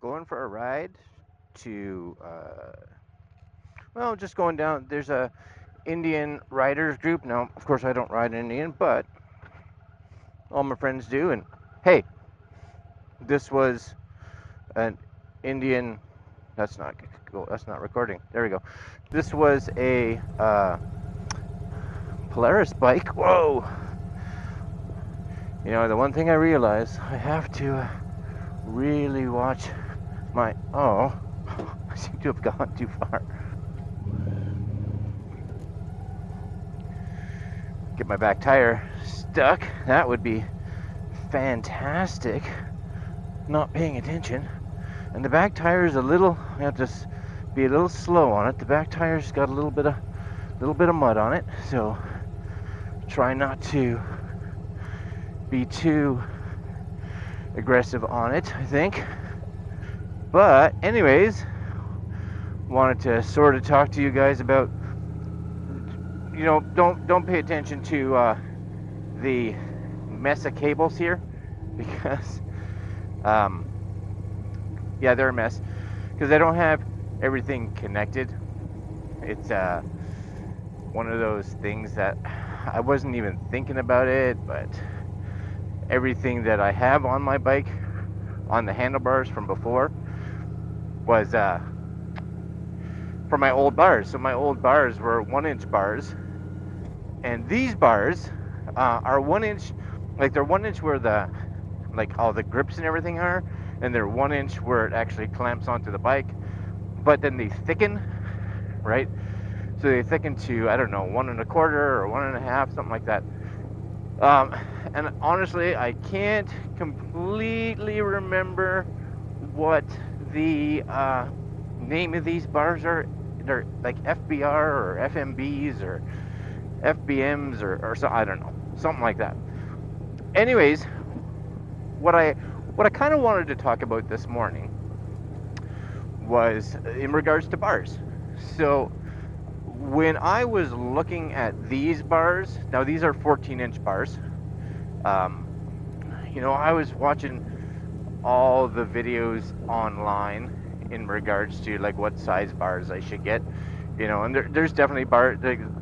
going for a ride to, well, just going down. There's a Indian riders group. Now, of course, I don't ride Indian, but all my friends do. And hey, this was an Indian. That's not cool. That's not recording. There we go. This was a Polaris bike. Whoa! You know, the one thing I realize I have to really watch my. Oh, I seem to have gone too far. Get my back tire stuck. That would be fantastic. Not paying attention. And the back tire is a little. I have to be a little slow on it. The back tire's got a little bit of mud on it, so try not to be too aggressive on it, I think. But anyways, wanted to sort of talk to you guys about, you know, don't pay attention to the mess of cables here, because yeah, they're a mess because I don't have everything connected. It's one of those things that I wasn't even thinking about it, but everything that I have on my bike, on the handlebars from before, was from my old bars. So my old bars were 1-inch bars, and these bars are 1-inch, like they're 1-inch where the, like all the grips and everything are, and they're 1-inch where it actually clamps onto the bike. But then they thicken, right? So they thicken to, I don't know, 1.25 or 1.5, something like that. And honestly, I can't completely remember what the name of these bars are. They're like FBR or FMBs or FBMs or so, I don't know, something like that. Anyways, what I kind of wanted to talk about this morning was in regards to bars. So when I was looking at these bars, now these are 14-inch bars. You know, I was watching all the videos online in regards to like what size bars I should get. You know, and there's definitely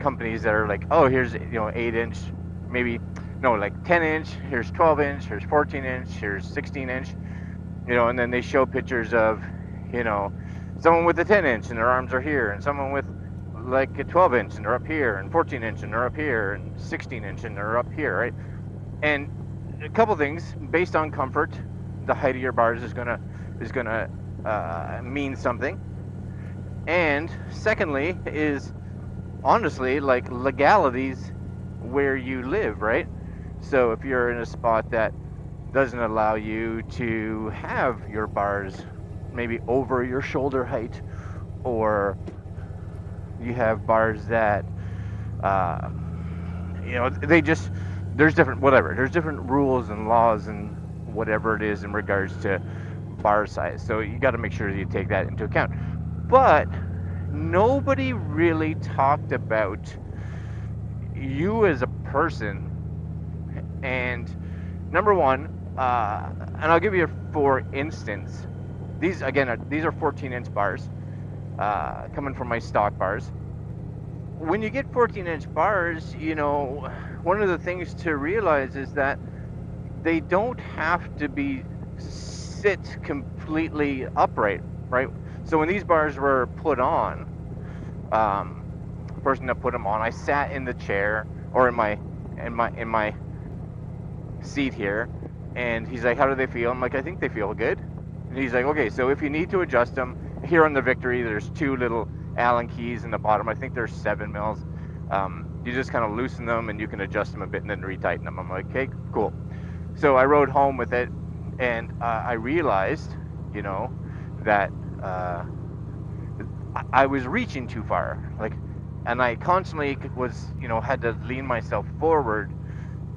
companies that are like, oh, here's, you know, 8-inch, maybe, no, like 10-inch. Here's 12-inch. Here's 14-inch. Here's 16-inch. You know, and then they show pictures of, you know, someone with a 10-inch and their arms are here, and someone with like a 12-inch and they're up here, and 14-inch and they're up here, and 16-inch and they're up here, right? And a couple things based on comfort, the height of your bars is gonna mean something. And secondly is honestly like legalities where you live, right? So if you're in a spot that doesn't allow you to have your bars maybe over your shoulder height, or you have bars that uh, you know, they just, there's different, whatever, there's different rules and laws and whatever it is in regards to bar size, so you got to make sure that you take that into account. But nobody really talked about you as a person. And number one, and I'll give you for instance, these again these are 14-inch bars, coming from my stock bars. When you get 14-inch bars, you know, one of the things to realize is that they don't have to be sit completely upright, right? So when these bars were put on, the person that put them on, I sat in the chair or in my seat here, and he's like, "How do they feel?" I'm like, "I think they feel good." And he's like, "Okay, so if you need to adjust them, here on the Victory, there's 2 little Allen keys in the bottom. I think there's 7 mils. You just kind of loosen them and you can adjust them a bit and then retighten them." I'm like, "Okay, cool." So I rode home with it, and I realized, you know, that I was reaching too far, like, and I constantly was, you know, had to lean myself forward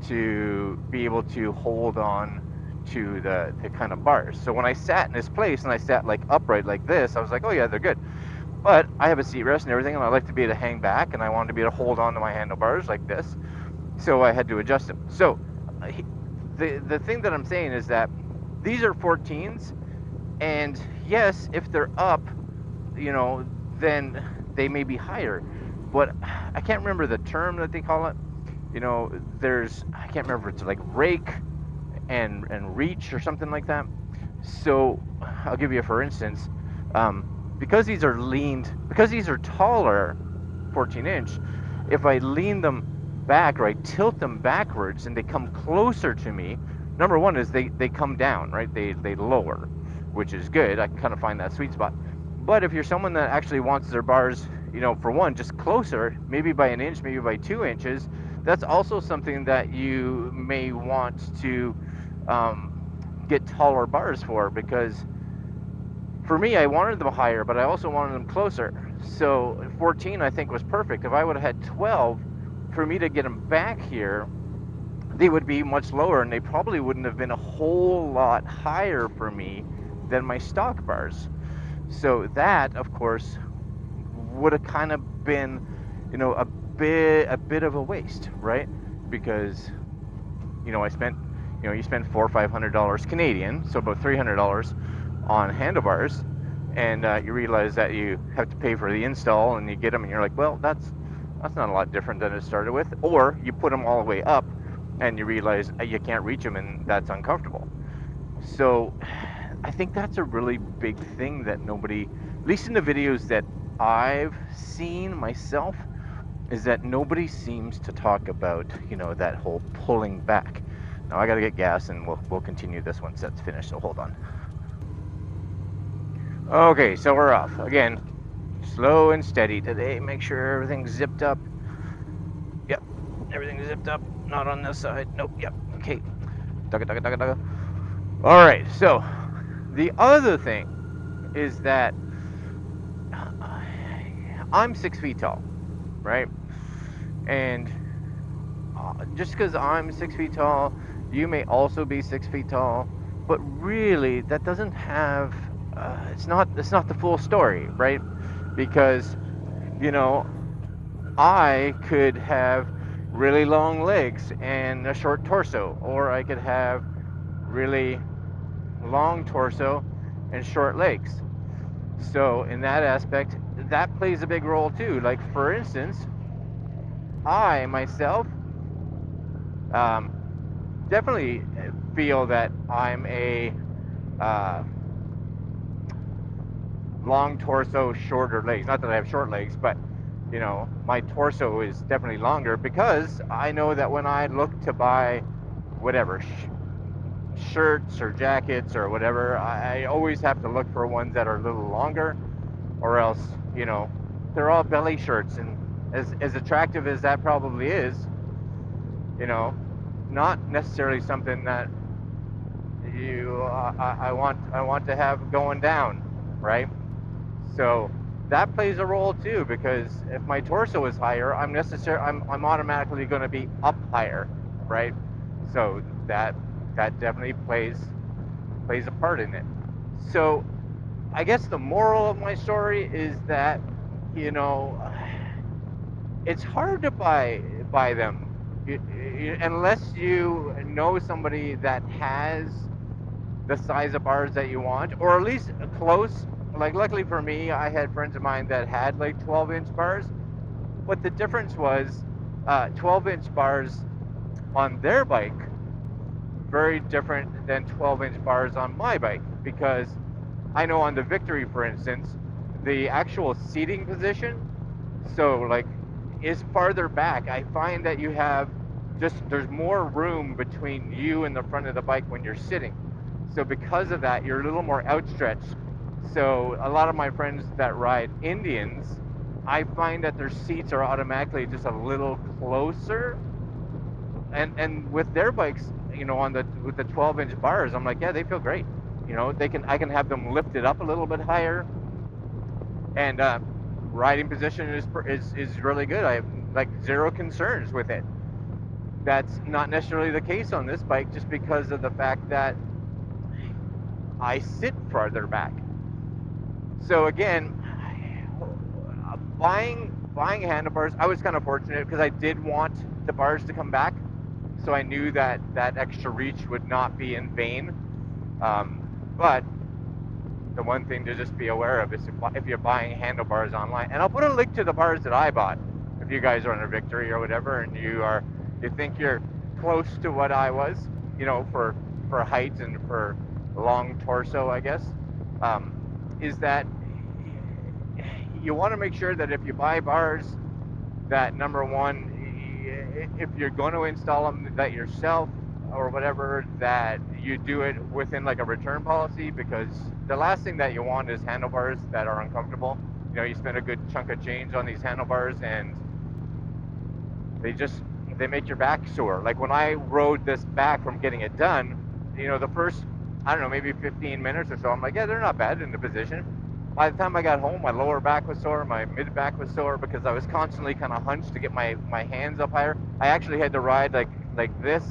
to be able to hold on to the kind of bars. So when I sat in this place and I sat like upright like this, I was like, oh yeah, they're good. But I have a seat rest and everything, and I like to be able to hang back, and I wanted to be able to hold on to my handlebars like this. So I had to adjust them. So the thing that I'm saying is that these are 14s, And yes, if they're up, you know, then they may be higher. But I can't remember the term that they call it. You know, I can't remember if it's like rake and reach or something like that. So I'll give you a for instance. Because these are because these are taller, 14-inch, if I lean them back or I tilt them backwards and they come closer to me, number one is they come down, right? They lower, which is good. I can kind of find that sweet spot. But if you're someone that actually wants their bars, for one, just closer, maybe by an inch, maybe by 2 inches, that's also something that you may want to um, get taller bars for, because for me, I wanted them higher, but I also wanted them closer. So 14, I think, was perfect. If I would have had 12, for me to get them back here, they would be much lower, and they probably wouldn't have been a whole lot higher for me than my stock bars. So that, of course, would have kind of been, a bit of a waste, right? Because I spent, you spend $400 or $500 Canadian, so about $300 on handlebars, and you realize that you have to pay for the install, and you get them, and you're like, well, that's not a lot different than it started with. Or you put them all the way up, and you realize you can't reach them, and that's uncomfortable. So I think that's a really big thing that nobody, at least in the videos that I've seen myself, is that nobody seems to talk about, that whole pulling back. Now I gotta get gas, and we'll continue this once that's finished, so hold on. Okay, so we're off. Again, slow and steady today. Make sure everything's zipped up. Yep, everything's zipped up. Not on this side. Nope, yep. Okay. Dugga, dugga, dugga, dugga. Alright, so the other thing is that I'm 6 feet tall, right? And just because I'm 6 feet tall, you may also be 6 feet tall, but really that doesn't have. It's not the full story, right? Because I could have really long legs and a short torso, or I could have really long torso and short legs. So in that aspect, that plays a big role too. Like, for instance, I myself um, definitely feel that I'm a uh, long torso, shorter legs. Not that I have short legs, but my torso is definitely longer, because I know that when I look to buy whatever shirts or jackets or whatever, I always have to look for ones that are a little longer, or else they're all belly shirts, and as attractive as that probably is, you know not necessarily something that I want to have going down, right? So that plays a role too, because if my torso is higher, I'm automatically going to be up higher, right? So that definitely plays a part in it. So I guess the moral of my story is that you know it's hard to buy them unless you know somebody that has the size of bars that you want, or at least close. Like, luckily for me, I had friends of mine that had like 12-inch bars, but the difference was 12-inch bars on their bike very different than 12-inch bars on my bike, because I know on the Victory, for instance, the actual seating position, so like, is farther back. I find that there's more room between you and the front of the bike when you're sitting. So because of that, you're a little more outstretched. So a lot of my friends that ride Indians, I find that their seats are automatically just a little closer. And with their bikes, with the 12-inch bars, I'm like, yeah, they feel great. I can have them lifted up a little bit higher, and riding position is really good. I have like zero concerns with it. That's not necessarily the case on this bike, just because of the fact that I sit farther back. So again, buying handlebars, I was kind of fortunate because I did want the bars to come back, so I knew that that extra reach would not be in vain. But the one thing to just be aware of is if you're buying handlebars online, and I'll put a link to the bars that I bought. If you guys are on a Victory or whatever, and you think you're close to what I was, for height and for long torso, I guess, um, is that you want to make sure that if you buy bars, that number one, if you're going to install them that yourself or whatever, that you do it within like a return policy, because the last thing that you want is handlebars that are uncomfortable. You spend a good chunk of change on these handlebars, and they just they make your back sore. Like when I rode this back from getting it done, the first, I don't know, maybe 15 minutes or so, I'm like, yeah, they're not bad in the position. By the time I got home, my lower back was sore, my mid back was sore, because I was constantly kind of hunched to get my hands up higher. I actually had to ride like this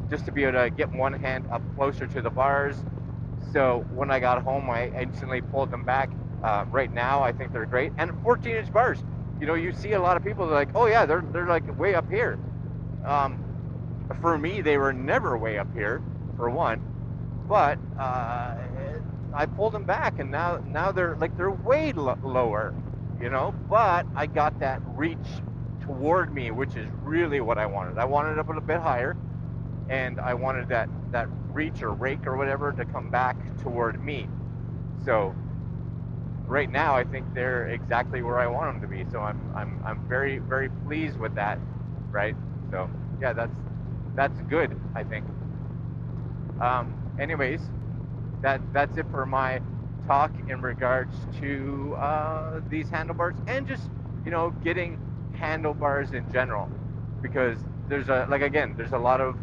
just to be able to get one hand up closer to the bars. So when I got home, I instantly pulled them back. Right now, I think they're great. And 14-inch bars. You see a lot of people that are like, oh yeah, they're like way up here. Um, for me, they were never way up here, for one. But I pulled them back, and now they're way lower. But I got that reach toward me, which is really what I wanted. I wanted it a bit higher, and I wanted that reach or rake or whatever to come back toward me. So right now, I think they're exactly where I want them to be. So I'm very, very pleased with that, right? So yeah, that's good, I think. Anyways, that's it for my talk in regards to these handlebars, and just getting handlebars in general, because there's a lot of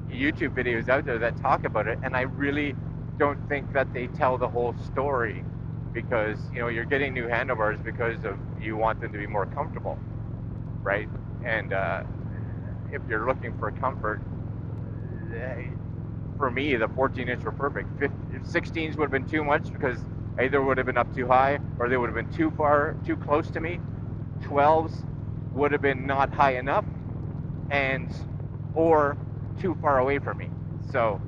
YouTube videos out there that talk about it, and I really don't think that they tell the whole story, because you're getting new handlebars because of you want them to be more comfortable, right? And if you're looking for comfort, for me, the 14-inch were perfect. 16s would have been too much, because either would have been up too high or they would have been too close to me. 12s would have been not high enough, and or too far away from me. So,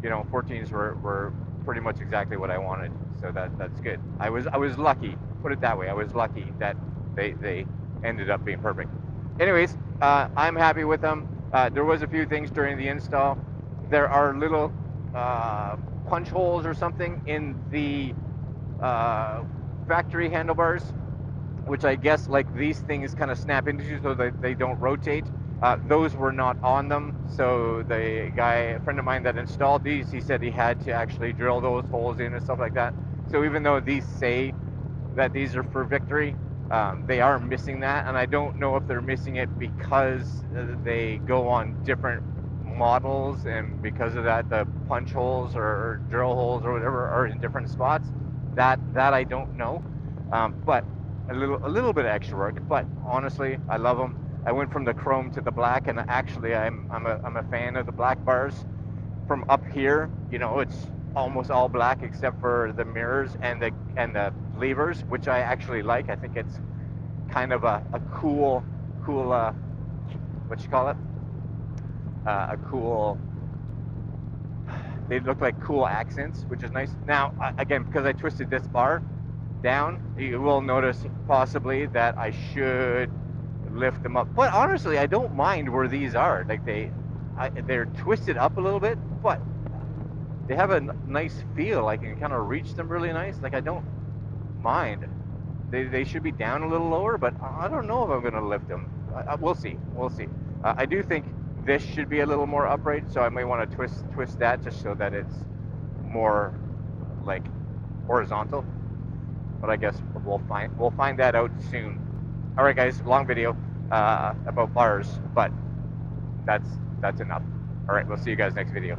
14s were pretty much exactly what I wanted. So that's good. I was lucky. Put it that way. I was lucky that they ended up being perfect. Anyways, I'm happy with them. There was a few things during the install. There are little punch holes or something in the factory handlebars, which I guess like these things kind of snap into so that they don't rotate. Those were not on them, so the guy, a friend of mine that installed these, he said he had to actually drill those holes in and stuff like that. So even though these say that these are for Victory, they are missing that, and I don't know if they're missing it because they go on different models, and because of that the punch holes or drill holes or whatever are in different spots. That I don't know, but a little bit of extra work. But honestly, I love them. I went from the chrome to the black, and actually I'm a fan of the black bars. From up here, it's almost all black except for the mirrors and the levers, which I actually like. I think it's kind of a cool what you call it, a cool, they look like cool accents, which is nice. Now, again, because I twisted this bar down, you will notice possibly that I should lift them up. But honestly, I don't mind where these are. Like they're twisted up a little bit, but they have a nice feel. I can kind of reach them really nice. Like I don't mind. They should be down a little lower, but I don't know if I'm going to lift them. We'll see. We'll see. I do think this should be a little more upright, so I may want to twist that just so that it's more like horizontal. But I guess we'll find that out soon. All right, guys, long video about bars, but that's enough. All right, we'll see you guys next video.